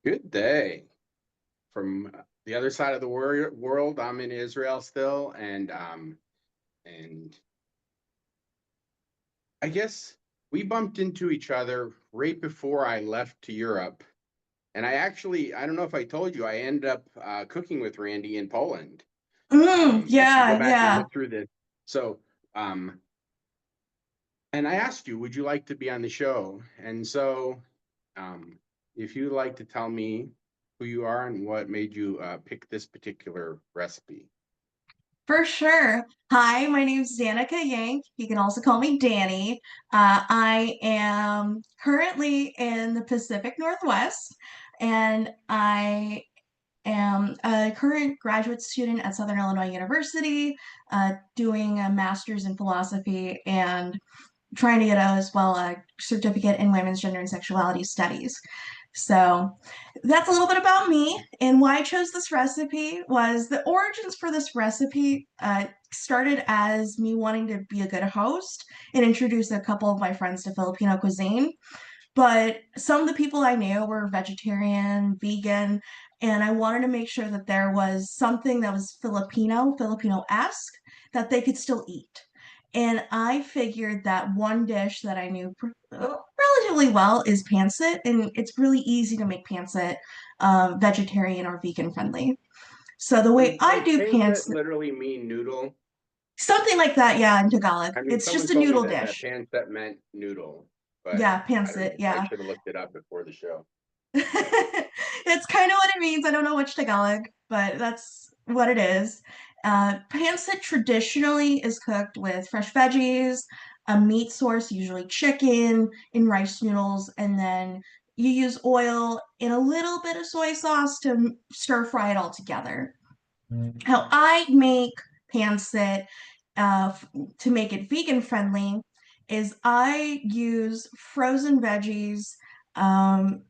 Good day. From the other side of the world, I'm in Israel still, and I guess we bumped into each other right before I left to Europe. And I don't know if I told you, I ended up cooking with Randy in Poland. If you go Yeah, back and yeah. look through this, so and I asked you, would you like to be on the show? And so, um, if you'd like to tell me who you are and what made you pick this particular recipe. For sure. Hi, my name's Danica Yank. You can also call me Danny. I am currently in the Pacific Northwest, and I am a current graduate student at Southern Illinois University, doing a master's in philosophy and trying to get as well a certificate in women's gender and sexuality studies. So that's a little bit about me. And why I chose this recipe was the origins for this recipe started as me wanting to be a good host and introduce a couple of my friends to Filipino cuisine. But some of the people I knew were vegetarian, vegan, and I wanted to make sure that there was something that was Filipino-esque, that they could still eat. And I figured that one dish that I knew relatively well is pancit, and it's really easy to make pancit vegetarian or vegan friendly. So the way I Does do pancit pancit, literally mean noodle? something like that, yeah, in Tagalog, I mean, it's someone just a told me noodle that dish. pancit meant noodle, but Yeah, I don't pancit, know. I yeah. should have looked it up before the show. It's kind of what it means. I don't know which Tagalog, but that's what it is. Pancit traditionally is cooked with fresh veggies, a meat source, usually chicken, in rice noodles, and then you use oil and a little bit of soy sauce to stir fry it all together. How I make pancit to make it vegan friendly is I use frozen veggies, um,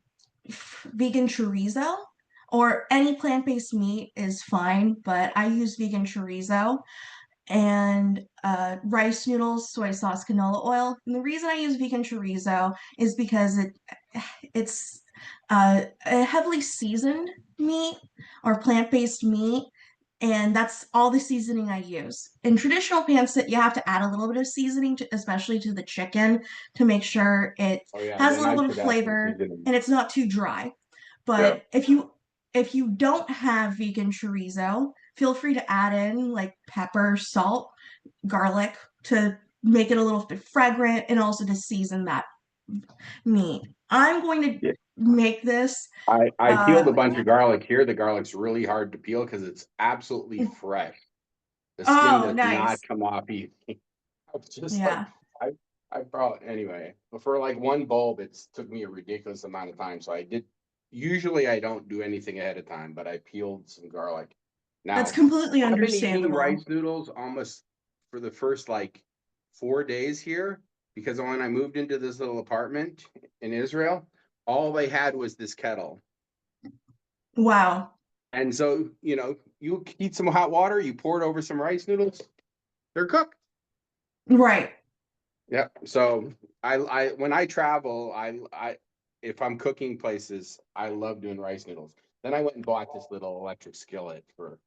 vegan chorizo, or any plant-based meat is fine, but I use vegan chorizo and rice noodles, soy sauce, canola oil. And the reason I use vegan chorizo is because it's a heavily seasoned meat or plant-based meat, and that's all the seasoning I use. In traditional pancit, you have to add a little bit of seasoning, especially to the chicken, to make sure it Oh yeah, has a then little I bit of should add some flavor seasoning. and it's not too dry. Yeah. But if you don't have vegan chorizo, feel free to add in like pepper, salt, garlic to make it a little bit fragrant and also to season that meat. I'm going to Yeah. make this. I peeled a Uh, bunch of garlic here. The garlic's really hard to peel because it's absolutely fresh. The skin oh, does not nice. come off easy. I was just like, Yeah. I, I probably anyway. But for like one bulb, it's took me a ridiculous amount of time. So I did. Usually, I don't do anything ahead of time, but I peeled some garlic. That's Now, completely I've been eating understandable. rice noodles almost for the first like 4 days here because when I moved into this little apartment in Israel, all they had was this kettle. Wow. And so, you heat some hot water, you pour it over some rice noodles, they're cooked. Right. Yeah. So I when I travel, if I'm cooking places, I love doing rice noodles. Then I went and bought this little electric skillet for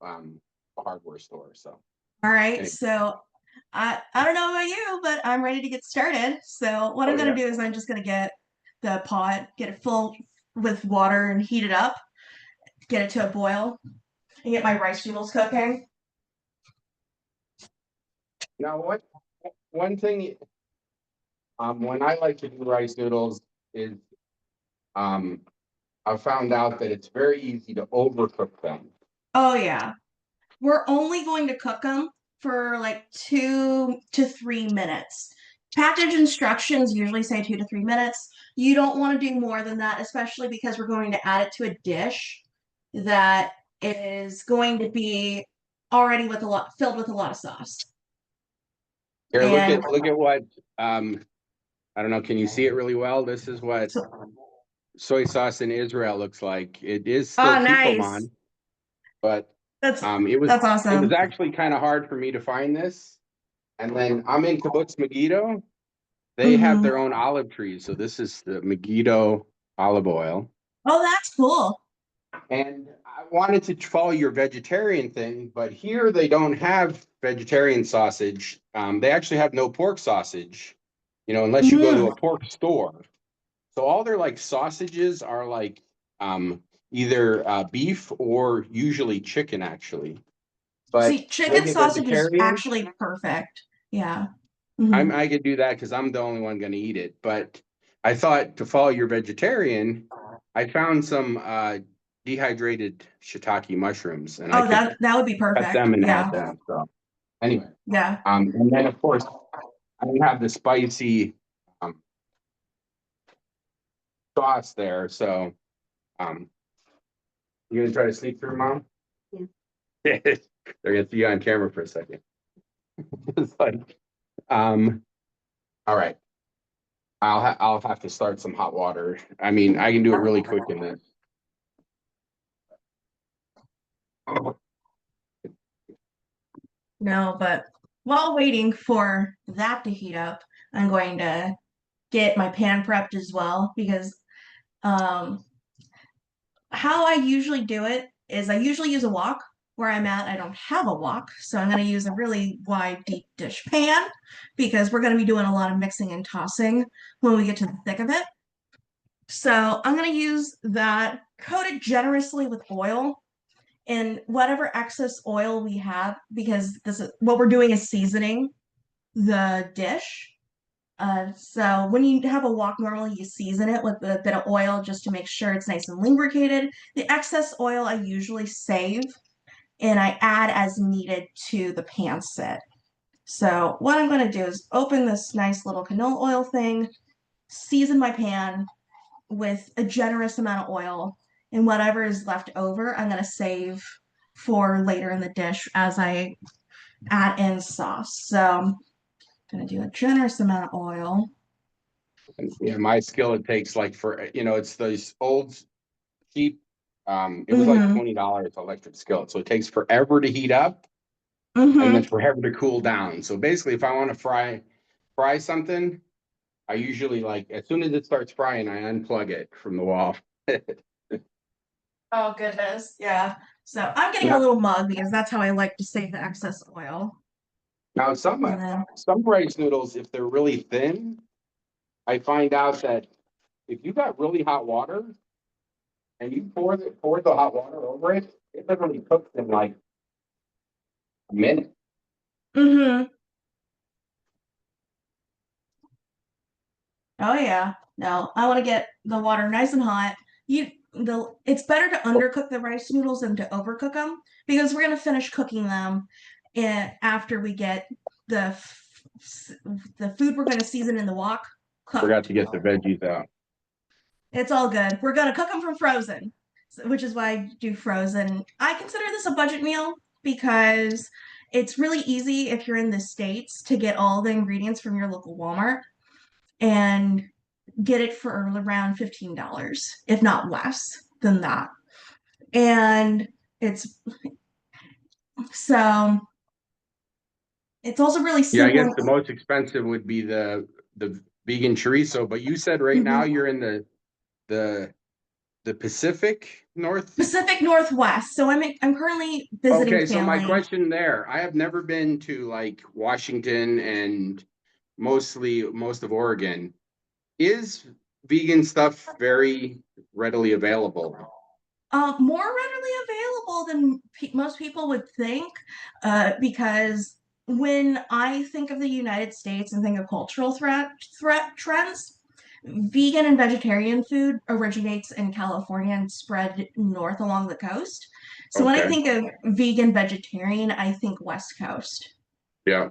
a hardware store. So All right. anyway. So I don't know about you, but I'm ready to get started. So what I'm Oh gonna yeah. do is I'm just gonna get the pot, get it full with water and heat it up, get it to a boil, and get my rice noodles cooking. Now what one thing when I like to do rice noodles is um I found out that it's very easy to overcook them. Oh yeah. We're only going to cook them for like 2 to 3 minutes. Package instructions usually say 2 to 3 minutes. You don't want to do more than that, especially because we're going to add it to a dish that is going to be already with a lot filled with a lot of sauce. Here, And look at what I don't know, can you see it really well? This is what so, soy sauce in Israel looks like. It is still oh, nice. kikkoman, but That's it was that's it was awesome. actually kind of hard for me to find this. And then I'm in Kibbutz Megiddo. They have Hmm. their own olive trees. So this is the Megiddo olive oil. Oh, that's cool. And I wanted to follow your vegetarian thing, but here they don't have vegetarian sausage. They actually have no pork sausage, unless you go to Mm. a pork store. So all their like sausages are like either beef or usually chicken, actually. But See, to chicken make it sausage is vegetarian, actually perfect. Yeah. Hmm. I could do that because I'm the only one going to eat it. But I thought to follow your vegetarian, I found some dehydrated shiitake mushrooms, and I Oh, could that would be cut perfect. them and add Yeah. them. So anyway, Yeah. and then of course I don't have the spicy um, sauce there. So um, you gonna try to sneak through, Mom? Yeah. They're gonna see you on camera for a second. It's like, all right. I'll have to start some hot water. I mean, I can do it really quick in this. No, but while waiting for that to heat up, I'm going to get my pan prepped as well because um how I usually do it is I usually use a wok. Where I'm at, I don't have a wok, so I'm going to use a really wide deep dish pan because we're going to be doing a lot of mixing and tossing when we get to the thick of it. So I'm going to use that, coat it generously with oil and whatever excess oil we have, because this is what we're doing is seasoning the dish. So when you have a wok, normally you season it with a bit of oil just to make sure it's nice and lubricated. The excess oil I usually save and I add as needed to the pancit. So what I'm going to do is open this nice little canola oil thing, season my pan with a generous amount of oil, and whatever is left over, I'm going to save for later in the dish as I add in sauce. So I'm going to do a generous amount of oil. And, yeah, my skillet takes like it's those old cheap. It was like Mm-hmm. $20 electric skillet, so it takes forever to heat up and then Mm-hmm. forever to cool down. So basically, if I want to fry something, I usually like as soon as it starts frying, I unplug it from the wall. Oh goodness, yeah. So I'm getting a Now, little mug because that's how I like to save the excess oil. now some And then, some rice noodles, if they're really thin, I find out that if you got really hot water and you pour the hot water over it, it literally cooks in like a minute. mm-hmm. Oh yeah. No, I want to get the water nice and hot. It's better to undercook the rice noodles than to overcook them because we're gonna finish cooking them, and after we get the the food we're gonna season in the wok Forgot cooked. to get the veggies out. It's all good. We're gonna cook them from frozen, which is why I do frozen. I consider this a budget meal because it's really easy if you're in the States to get all the ingredients from your local Walmart and get it for around $15, if not less than that. And it's so it's also really Yeah, I simple. guess the most expensive would be the vegan chorizo, but you said right now Mhm. you're in the the Pacific North. Pacific Northwest. So I'm currently visiting Okay, so my family. question there, I have never been to like Washington and most of Oregon. Is vegan stuff very readily available? More readily available than most people would think, because when I think of the United States and think of cultural threat trends, vegan and vegetarian food originates in California and spread north along the coast. So when I Okay. think of vegan vegetarian, I think West Coast. Yeah.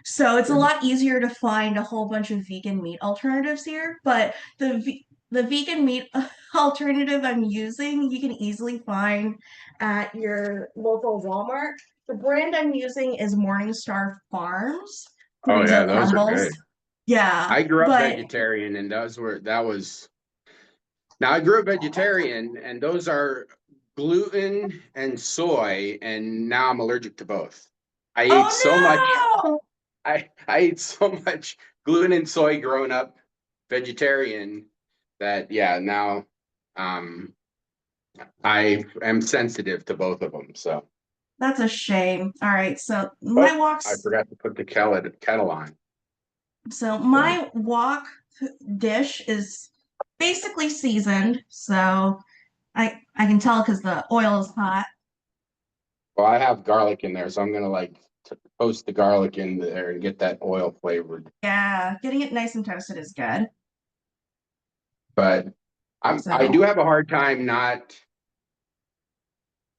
So it's a lot easier to find a whole bunch of vegan meat alternatives here, but the vegan meat alternative I'm using, you can easily find at your local Walmart. The brand I'm using is Morningstar Farms, Oh yeah, chorizo those are crumbles. good. Yeah, I grew up but vegetarian and that was now I grew up vegetarian and those are gluten and soy and now I'm allergic to both. I ate so much oh I ate so much gluten and soy growing up vegetarian that yeah, now Um, I am sensitive to both of them, so. That's a shame. All right, so Oh, my I walks. forgot to put the kettle on. So So, my wok dish is basically seasoned, so I can tell because the oil is hot. well, I have garlic in there, so I'm gonna like toast the garlic in there and get that oil flavored. Yeah, getting it nice and toasted is good. But I So, do have a hard time not.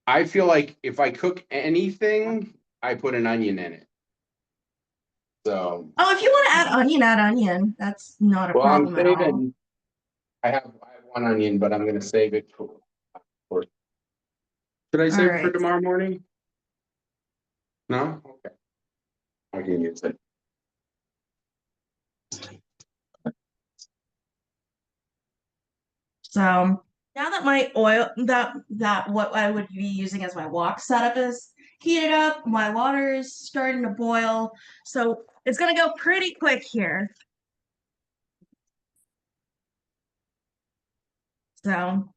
I feel like if I cook anything, I put an onion in it. So, oh, if you want to add onion. That's not a well, I'm problem at all. saving. I have one onion, but I'm gonna save it for. Should I All save it for right. tomorrow morning? No? Okay. I can use it. So now that my oil that what I would be using as my wok setup is heated up, my water is starting to boil. So it's gonna go pretty quick here. So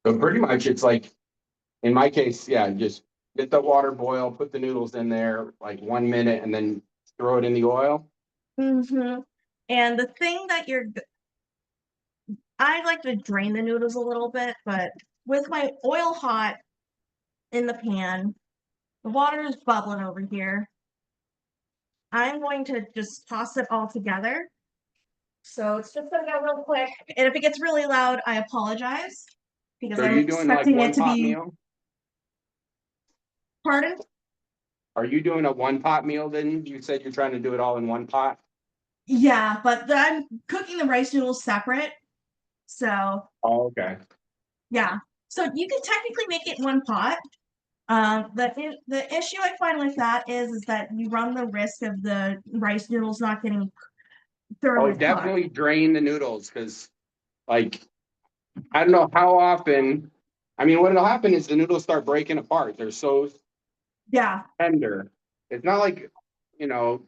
So pretty much it's like, in my case, yeah, just get the water boil, put the noodles in there, like 1 minute, and then throw it in the oil. hmm and the thing that I like to drain the noodles a little bit, but with my oil hot in the pan, the water is bubbling over here. I'm going to just toss it all together. So it's just gonna go real quick. And if it gets really loud, I apologize because So are I'm you doing like expecting it one to pot be, meal? pardon? Are you doing a one pot meal then? You said you're trying to do it all in one pot? Yeah, but I'm cooking the rice noodles separate. So Oh, okay. yeah. So you can technically make it one pot. The issue I find with that is that you run the risk of the rice noodles not getting Oh, thoroughly cooked. definitely drain the noodles because like I don't know how often. I mean, what'll happen is the noodles start breaking apart. They're so Yeah. tender. It's not like, you know,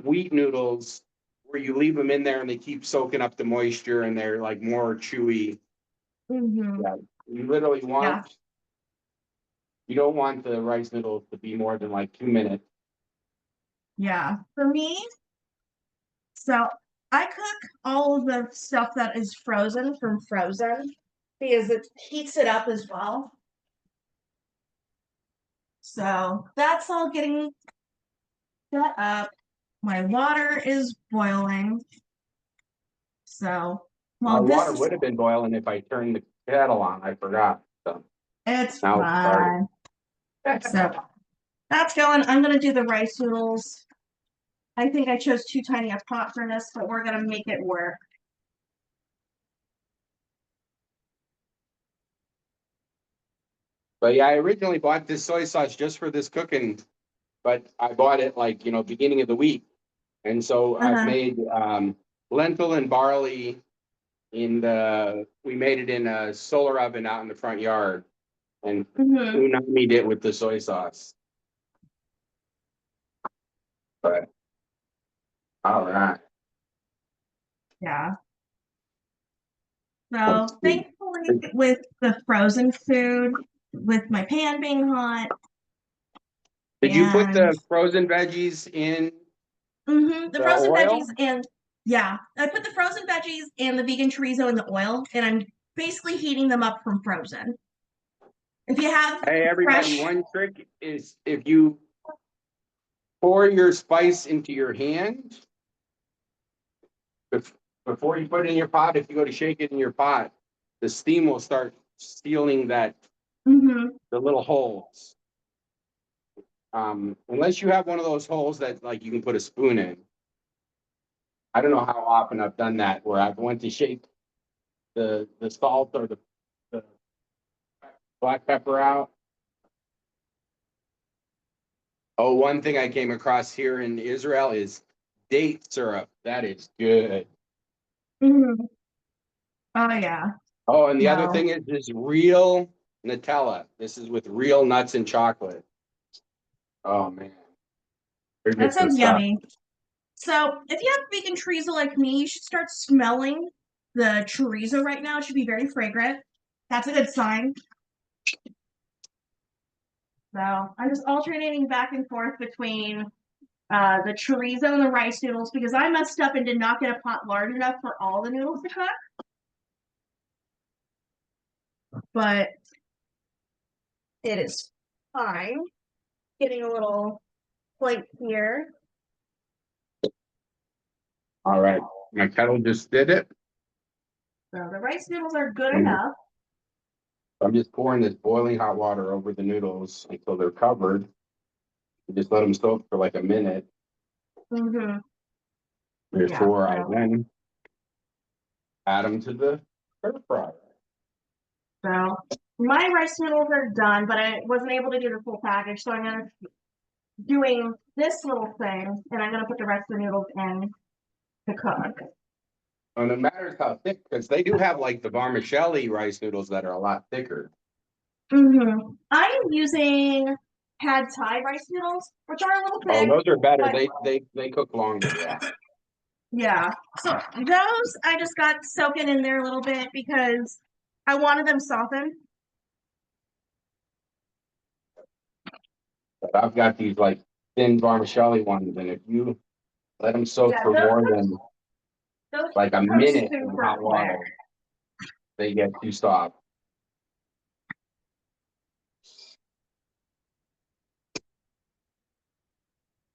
wheat noodles where you leave them in there and they keep soaking up the moisture and they're like more chewy. hmm Yeah, you literally Yeah. you don't want the rice noodles to be more than like 2 minutes. Yeah. For me, so I cook all of the stuff that is frozen from frozen because it heats it up as well. So that's all getting set up. My water is boiling. So My while this water is would have been boiling if I turned the kettle on. I forgot. So it's now it's started. fine. So that's going. I'm gonna do the rice noodles. I think I chose too tiny a pot for this, but we're gonna make it work. But yeah, I originally bought this soy sauce just for this cooking, but I bought it like, beginning of the week. And so I've Uh-huh. made lentil and barley we made it in a solar oven out in the front yard and hmm unami'd it with the soy sauce. But all right. Yeah. Let's So see. thankfully with the frozen food, with my pan being hot Did you put and the frozen veggies in the the frozen veggies oil? and yeah, I put the frozen veggies and the vegan chorizo in the oil and I'm basically heating them up from frozen. If you have Hey, everybody, fresh, one trick is if you pour your spice into your hand bef- before you put it in your pot, if you go to shake it in your pot, the steam will start sealing hmm the little holes. Unless you have one of those holes that like you can put a spoon in. I don't know how often I've done that where I've went to shake the salt or the black pepper out. Oh, one thing I came across here in Israel is date syrup. That is good. hmm Oh yeah. Oh, and the other No. thing is real Nutella. This is with real nuts and chocolate. Oh man, they're That just good sounds stuff. yummy. So if you have vegan chorizo like me, you should start smelling the chorizo right now. It should be very fragrant. That's a good sign. So I'm just alternating back and forth between the chorizo and the rice noodles because I messed up and did not get a pot large enough for all the noodles to cook. But it is fine. Getting a little plate here. All right, my kettle just did it. So the rice noodles are good Mm. enough. I'm just pouring this boiling hot water over the noodles until they're covered. Just let them soak for like a minute Mm-hmm. before I Yeah, so, then add them to the stir fryer. so my rice noodles are done, but I wasn't able to do the full package, so I'm gonna doing this little thing, and I'm gonna put the rest of the noodles in to cook. And it matters how thick, because they do have like the vermicelli rice noodles that are a lot thicker. Mm-hmm. I'm using pad thai rice noodles, which are a little Oh, thick, those are better. but They cook longer, yeah. yeah. So those I just got soaking in there a little bit because I wanted them softened. But I've got these like thin vermicelli ones, and if you let them soak Yeah, for more than those like a cook minute in super hot quick. water, they get too soft.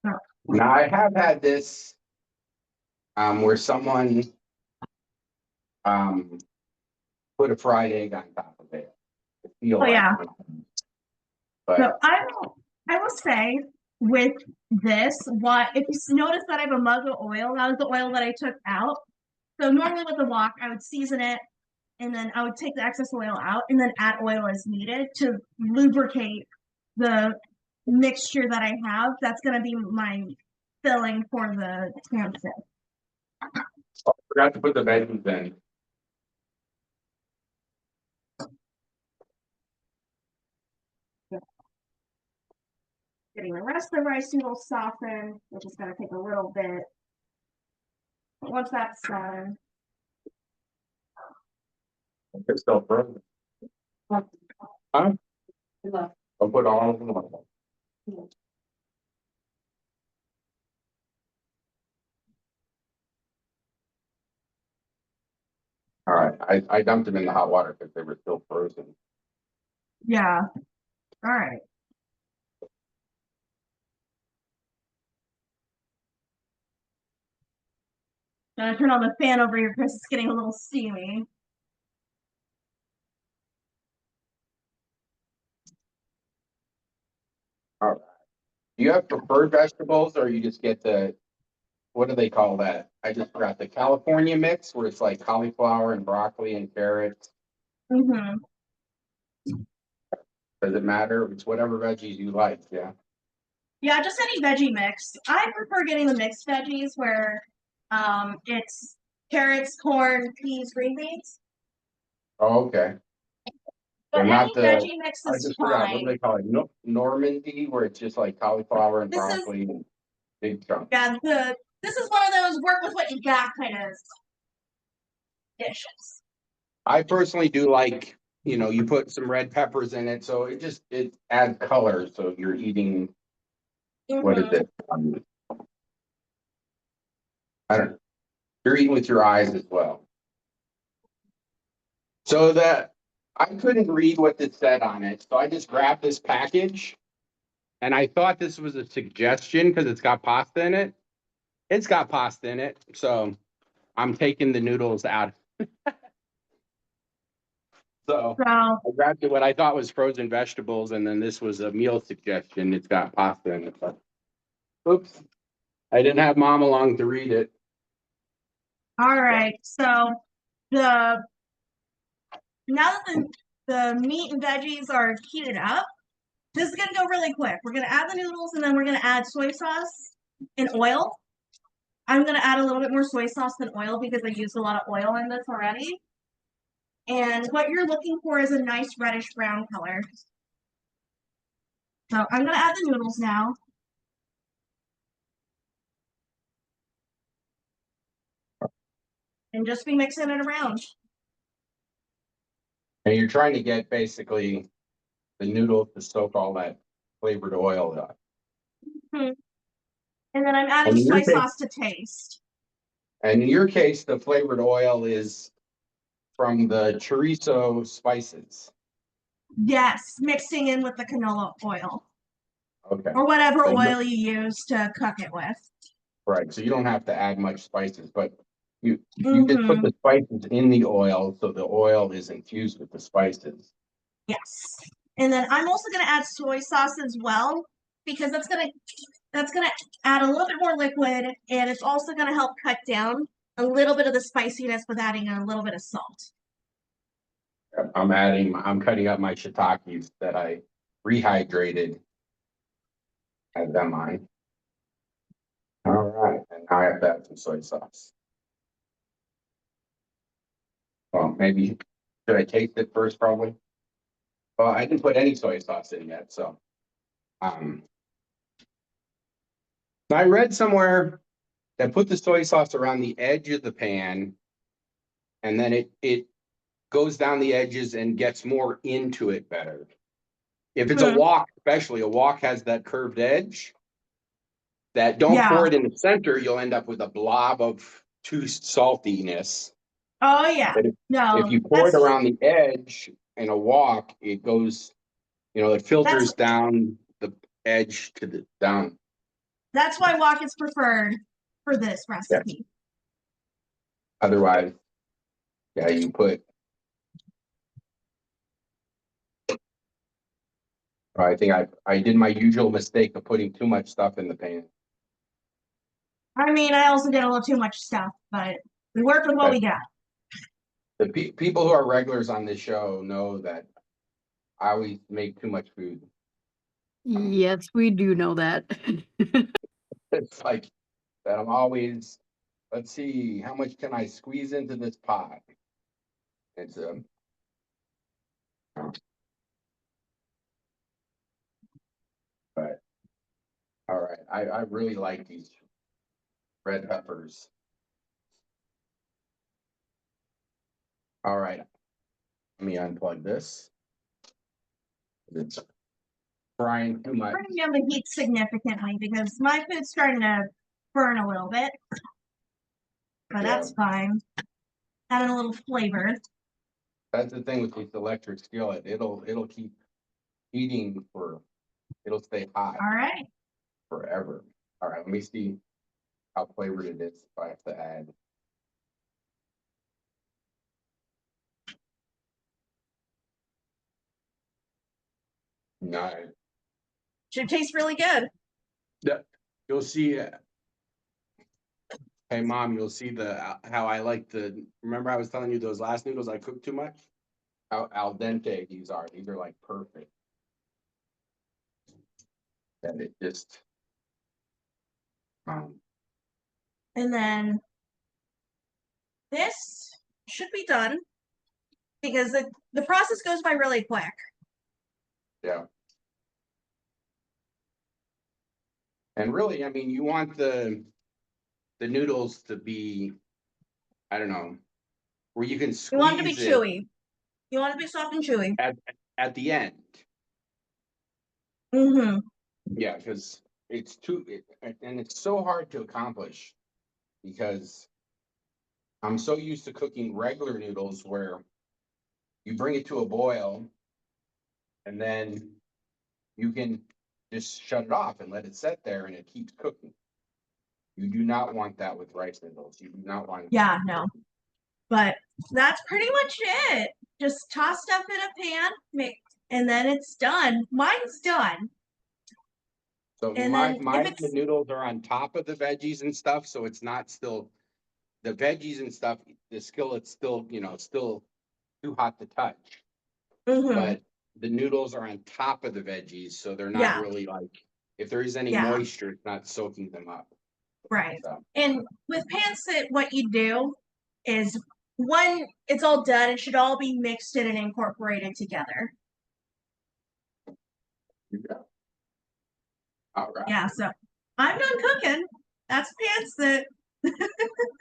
Oh. Now I have had this where someone um put a fried egg on top of it. I feel Oh like yeah. So but I will say with this, what if you notice that I have a mug of oil, that was the oil that I took out. So normally with the wok, I would season it and then I would take the excess oil out and then add oil as needed to lubricate the mixture that I have. That's gonna be my filling for the pancit. I forgot to put the veggies in. Getting the rest of the rice noodles softened, which is gonna take a little bit. But once that's done, It's still frozen. Huh? I'll put all of them on. All right, I dumped them in the hot water because they were still frozen. yeah. All right. Gonna turn on the fan over here because it's getting a little steamy. All right. Do you have preferred vegetables or you just get the, what do they call that? I just forgot the California mix where it's like cauliflower and broccoli and carrots. Mm-hmm. Does it matter? It's whatever veggies you like, yeah. Yeah, just any veggie mix. I prefer getting the mixed veggies where it's carrots, corn, peas, green beans. Oh, okay. So But any not the, veggie mix I is just forgot, what do fine. they call it? No, Normandy, where it's just like cauliflower and This is broccoli and big chunks. yeah, this is one of those work with what you got kind of dishes. I personally do like, you put some red peppers in it, so it adds color, so you're eating, what is Mm-hmm. it? I don't know. You're eating with your eyes as well. So that I couldn't read what it said on it, so I just grabbed this package and I thought this was a suggestion because it's got pasta in it. It's got pasta in it, so I'm taking the noodles out. So So I grabbed what I thought was frozen vegetables, and then this was a meal suggestion. It's got pasta in it. But, oops, I didn't have mom along to read it. all right. So the now that the meat and veggies are heated up, this is gonna go really quick. We're gonna add the noodles and then we're gonna add soy sauce and oil. I'm gonna add a little bit more soy sauce than oil because I used a lot of oil in this already. And what you're looking for is a nice reddish brown color. So I'm gonna add the noodles now. and just be mixing it around. And you're trying to get basically the noodles to soak all that flavored oil up. Hmm. And then I'm adding And in your soy case, sauce to taste. the flavored oil is from the chorizo spices. Yes, mixing in with the canola oil Okay. or whatever So you oil you use to cook it with. right. So you don't have to add much spices, but you just put Mm-hmm. the spices in the oil so the oil is infused with the spices. Yes. And then I'm also going to add soy sauce as well because that's going to add a little bit more liquid, and it's also going to help cut down a little bit of the spiciness with adding a little bit of salt. I'm cutting up my shiitakes that I rehydrated. Add them on. All right, and now I have to add some soy sauce. Well, maybe should I taste it first? Probably. Well, I didn't put any soy sauce in yet, so. I read somewhere that put the soy sauce around the edge of the pan, and then it goes down the edges and gets more into it better. If it's a wok, especially a wok has that curved edge. That don't Yeah. pour it in the center, you'll end up with a blob of too saltiness. Oh yeah. But if No, you pour it around the edge in a wok, it goes, it that's filters down the edge to the down. that's why wok is preferred for this Yes. recipe. Otherwise, yeah, you put. I think I did my usual mistake of putting too much stuff in the pan. I mean, I also did a little too much stuff, but we work with what we got. The people who are regulars on this show know that I always make too much food. Yes, we do know that. It's like that I'm always, let's see, how much can I squeeze into this pot? It's but all right. I really like these red peppers. All right. Let me unplug this. It's frying too much. Turning down the heat significantly because my food's starting to burn a little bit, but that's fine. Adding a little flavor. That's the thing with this electric skillet. It'll keep heating it'll stay hot All right. forever. All right, let me see how flavored it is if I have to add. No. Should taste really good. Yeah, you'll see. Hey mom, you'll see how I like remember I was telling you those last noodles I cooked too much? How al dente these are. These are like perfect. And it just And then this should be done because the process goes by really quick. yeah. And really, I mean, you want the noodles to be, I don't know, where you can You want it to be squeeze it chewy. You want it to be soft and chewy. at the end. Mm-hmm. Yeah, because it's and it's so hard to accomplish because I'm so used to cooking regular noodles where you bring it to a boil and then you can just shut it off and let it sit there and it keeps cooking. You do not want that with rice noodles. You do not want. Yeah, no. But that's pretty much it. Just toss stuff in a pan, and then it's done. Mine's done. So And then the noodles are on top of the veggies and stuff, so it's not still the veggies and stuff. The skillet's still, still too hot to touch. But the noodles are on top of the veggies, so they're not really like if there is any moisture, it's not soaking them up. Right. So. And with pancit, what you do is when it's all done, it should all be mixed in and incorporated together. Yeah. All right. Yeah, so I'm done cooking. That's pancit.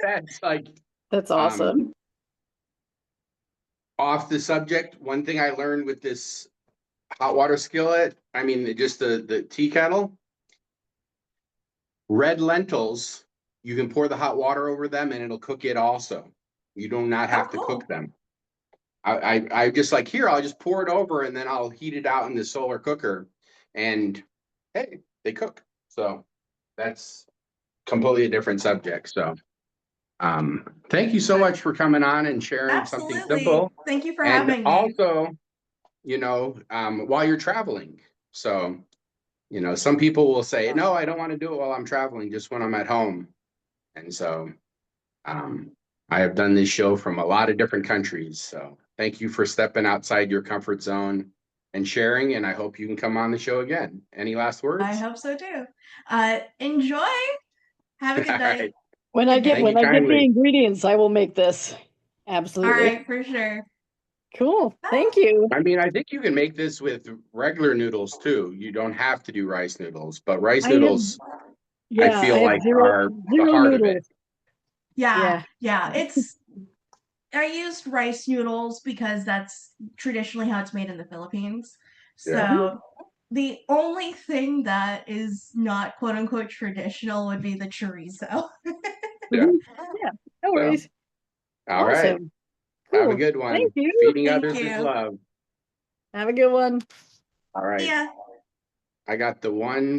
That's like That's Um, awesome. Off the subject, one thing I learned with this hot water skillet, I mean, just the tea kettle, red lentils, you can pour the hot water over them and it'll cook it also. You do not have to cook them. I just like, here, I'll just pour it over and then I'll heat it out in the solar cooker and hey, they cook. So that's completely a different subject. So thank you so much for coming on and sharing something Absolutely. simple. Thank you for And having me. also, you know, while you're traveling. So, you know, some people will say, no, I don't want to do it while I'm traveling, just when I'm at home. And so I have done this show from a lot of different countries. So thank you for stepping outside your comfort zone and sharing. And I hope you can come on the show again. Any last words? I hope so too. Enjoy. Have a good All night. right. When I get Thank you the kindly. ingredients, I will make this. All Absolutely. right, for sure. Cool. Thank you. I mean, I think you can make this with regular noodles too. You don't have to do rice noodles, but rice noodles, I feel like are the heart of it. noodles. Yeah. I used rice noodles because that's traditionally how it's made in the Philippines. Yeah. So the only thing that is not quote unquote traditional would be the chorizo. Yeah. Yeah, no worries. All right. Awesome. Have a Cool. good one. Thank you. Feeding Thank others is you. love. Have a good one. All right. Yeah. I got the one